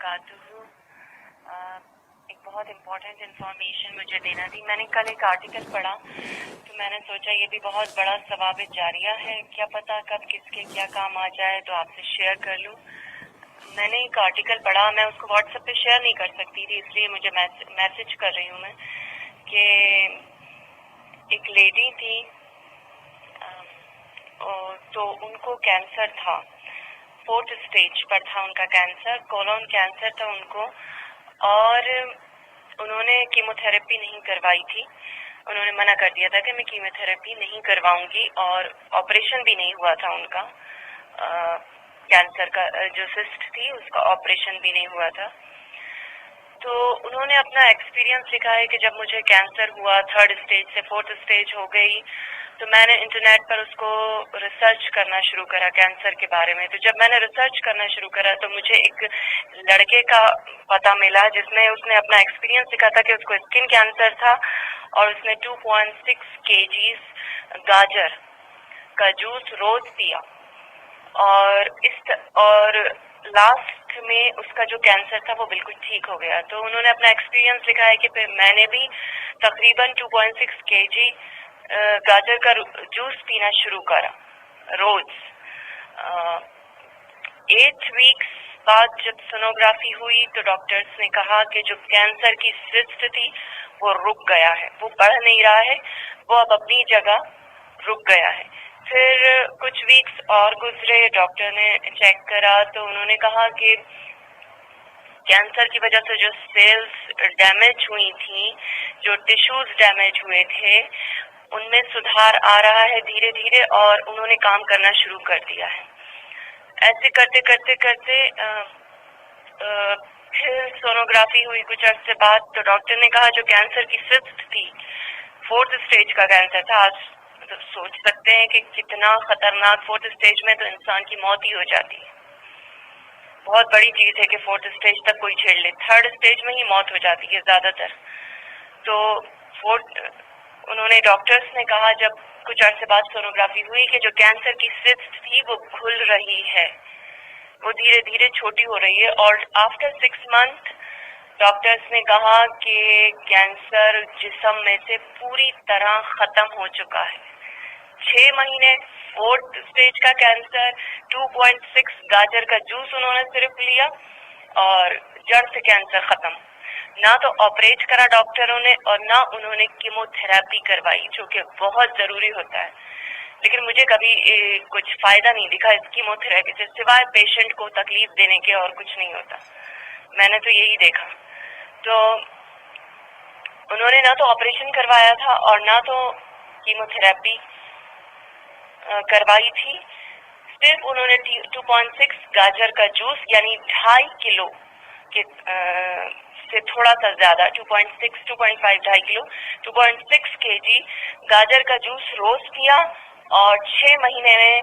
وبرکاتہ. ایک بہت امپورٹنٹ انفارمیشن مجھے دینا تھی. میں نے کل ایک آرٹیکل پڑھا تو میں نے سوچا یہ بھی بہت بڑا ثواب جاریہ ہے, کیا پتا کب کس کے کیا کام آ جائے, تو آپ سے شیئر کر لوں. میں نے ایک آرٹیکل پڑھا, میں اس کو واٹس ایپ پہ شیئر نہیں کر سکتی تھی, اس لیے مجھے میسج کر رہی ہوں میں کہ ایک لیڈی تھی تو ان کو کینسر تھا, 4th اسٹیج پر تھا ان کا کینسر, کولون کینسر تھا ان کو, اور انہوں نے کیمو تھراپی نہیں کروائی تھی. انہوں نے منع کر دیا تھا کہ میں کیمو تھراپی نہیں کرواؤں گی, اور آپریشن بھی نہیں ہوا تھا ان کا, کینسر کا جو سسٹ تھی اس کا آپریشن بھی نہیں ہوا تھا. تو انہوں نے اپنا ایکسپیرینس لکھا ہے کہ جب مجھے کینسر ہوا 3rd اسٹیج سے 4th اسٹیج ہو گئی, تو میں نے انٹرنیٹ پر اس کو ریسرچ کرنا شروع کرا کینسر کے بارے میں. تو جب میں نے ریسرچ کرنا شروع کرا تو مجھے ایک لڑکے کا پتہ ملا جس میں اس نے اپنا ایکسپیرینس لکھا تھا کہ اس کو اسکن کینسر تھا, اور اس نے 2.6 kgs گاجر کا جوس روز پیا, اور لاسٹ میں اس کا جو کینسر تھا وہ بالکل ٹھیک ہو گیا. تو انہوں نے اپنا ایکسپیرینس لکھا ہے کہ پھر میں نے بھی تقریباً 2.6 kg گاجر کا جوس پینا شروع کرا روز. 8 ویکس بعد جب سونوگرافی ہوئی تو ڈاکٹرز نے کہا کہ جو کینسر کی سسٹ تھی وہ رک گیا ہے, وہ بڑھ نہیں رہا ہے, وہ اب اپنی جگہ رک گیا ہے. پھر کچھ ویکس اور گزرے, ڈاکٹر نے چیک کرا تو انہوں نے کہا کہ کینسر کی وجہ سے جو سیلز ڈیمیج ہوئی تھیں, جو ٹیشوز ڈیمیج ہوئے تھے, ان میں سدھار آ رہا ہے دھیرے دھیرے, اور انہوں نے کام کرنا شروع کر دیا ہے. ایسے کرتے کرتے کرتے پھر سونوگرافی ہوئی کچھ عرصے بعد, تو ڈاکٹر نے کہا جو کینسر کی سسٹ تھی 4th اسٹیج کا کینسر تھا. آپ سوچ سکتے ہیں کہ کتنا خطرناک, 4th اسٹیج میں تو انسان کی موت ہی ہو جاتی ہے. بہت بڑی چیز ہے کہ 4th اسٹیج تک کوئی چھیڑ لے, 3rd اسٹیج میں ہی موت ہو جاتی ہے زیادہ تر. تو انہوں نے ڈاکٹرز نے کہا جب کچھ عرصے بعد سونوگرافی ہوئی کہ جو کینسر کی سسٹ تھی وہ کھل رہی ہے, وہ دھیرے دھیرے چھوٹی ہو رہی ہے, اور آفٹر 6 months ڈاکٹرز نے کہا کہ کینسر جسم میں سے پوری طرح ختم ہو چکا ہے. 6 مہینے 4th اسٹیج کا کینسر, 2.6 گاجر کا جوس انہوں نے صرف لیا, اور جڑ سے کینسر ختم. نہ تو آپریٹ کرا ڈاکٹروں نے, اور نہ انہوں نے کیمو تھراپی کروائی, جو کہ بہت ضروری ہوتا ہے. لیکن مجھے کبھی کچھ فائدہ نہیں دکھا اس کیمو تھراپی سے, سوائے پیشنٹ کو تکلیف دینے کے اور کچھ نہیں ہوتا. میں نے تو یہی دیکھا. تو انہوں نے نہ تو آپریشن کروایا تھا اور نہ تو کیمو تھراپی کروائی تھی, صرف انہوں نے 2.6 گاجر کا جوس یعنی 2.5 کلو کے سے تھوڑا سا زیادہ 2.6 2.5 2.5 کلو 2.6 kg گاجر کا جوس روز پیا, اور 6 مہینے میں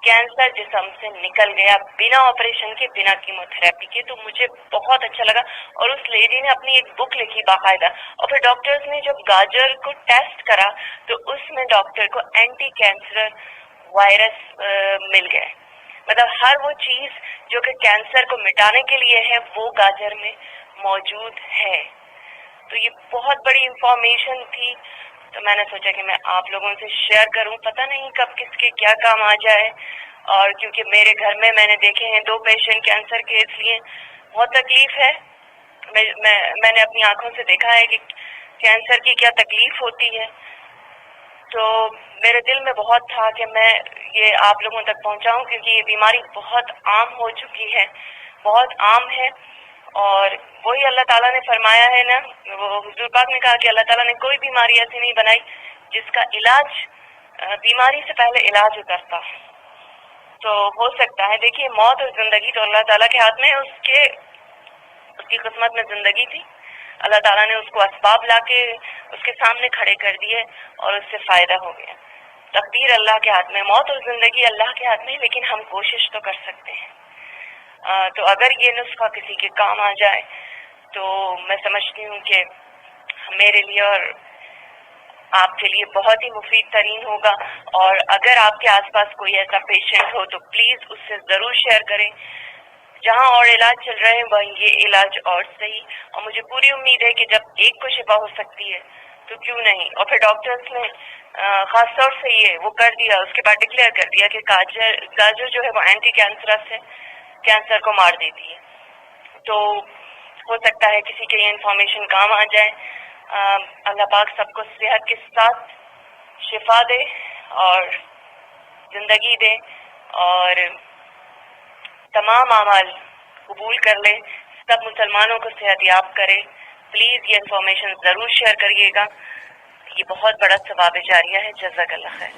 کینسر جسم سے نکل گیا بنا آپریشن کے, بنا کیمو تھراپی کے. تو مجھے بہت اچھا لگا, اور اس لیڈی نے اپنی ایک بک لکھی باقاعدہ, اور پھر ڈاکٹرز نے جب گاجر کو ٹیسٹ کرا تو اس میں ڈاکٹر کو اینٹی کینسر وائرس مل گئے. مطلب ہر وہ چیز جو کہ کینسر کو مٹانے کے لیے ہے وہ گاجر میں موجود ہے. تو یہ بہت بڑی انفارمیشن تھی, تو میں نے سوچا کہ میں آپ لوگوں سے شیئر کروں. پتہ نہیں کب کس کے کیا کام آ جائے, اور کیونکہ میرے گھر میں نے دیکھے ہیں 2 پیشنٹ کینسر کے, اس لیے بہت تکلیف ہے. میں نے اپنی آنکھوں سے دیکھا ہے کہ کینسر کی کیا تکلیف ہوتی ہے. تو میرے دل میں بہت تھا کہ میں یہ آپ لوگوں تک پہنچاؤں, کیونکہ یہ بیماری بہت عام ہو چکی ہے, بہت عام ہے. اور وہی اللہ تعالیٰ نے فرمایا ہے نا, وہ حضور پاک نے کہا کہ اللہ تعالیٰ نے کوئی بیماری ایسی نہیں بنائی جس کا علاج بیماری سے پہلے علاج اترتا. تو ہو سکتا ہے, دیکھیے موت اور زندگی تو اللہ تعالیٰ کے ہاتھ میں, اس کی قسمت میں زندگی تھی, اللہ تعالیٰ نے اس کو اسباب لا کے اس کے سامنے کھڑے کر دیے اور اس سے فائدہ ہو گیا. تقدیر اللہ کے ہاتھ میں, موت اور زندگی اللہ کے ہاتھ میں, لیکن ہم کوشش تو کر سکتے ہیں. تو اگر یہ نسخہ کسی کے کام آ جائے تو میں سمجھتی ہوں کہ میرے لیے اور آپ کے لیے بہت ہی مفید ترین ہوگا. اور اگر آپ کے آس پاس کوئی ایسا پیشنٹ ہو تو پلیز اس سے ضرور شیئر کریں. جہاں اور علاج چل رہے ہیں وہیں یہ علاج اور صحیح. اور مجھے پوری امید ہے کہ جب ایک کو شفا ہو سکتی ہے تو کیوں نہیں. اور پھر ڈاکٹرس نے خاص طور سے یہ وہ کر دیا، اس کے بعد ڈکلیئر کر دیا کہ گاجر جو ہے وہ اینٹی کینسرس ہے، کینسر کو مار دیتی ہے. تو ہو سکتا ہے کسی کے یہ انفارمیشن کام آ جائے. اللہ پاک سب کو صحت کے ساتھ شفا دے اور زندگی دے اور تمام اعمال قبول کر لے، سب مسلمانوں کو صحت یاب کرے. پلیز یہ انفارمیشن ضرور شیئر کریے گا، یہ بہت بڑا ثواب جاریہ ہے. جزاک اللہ خیر.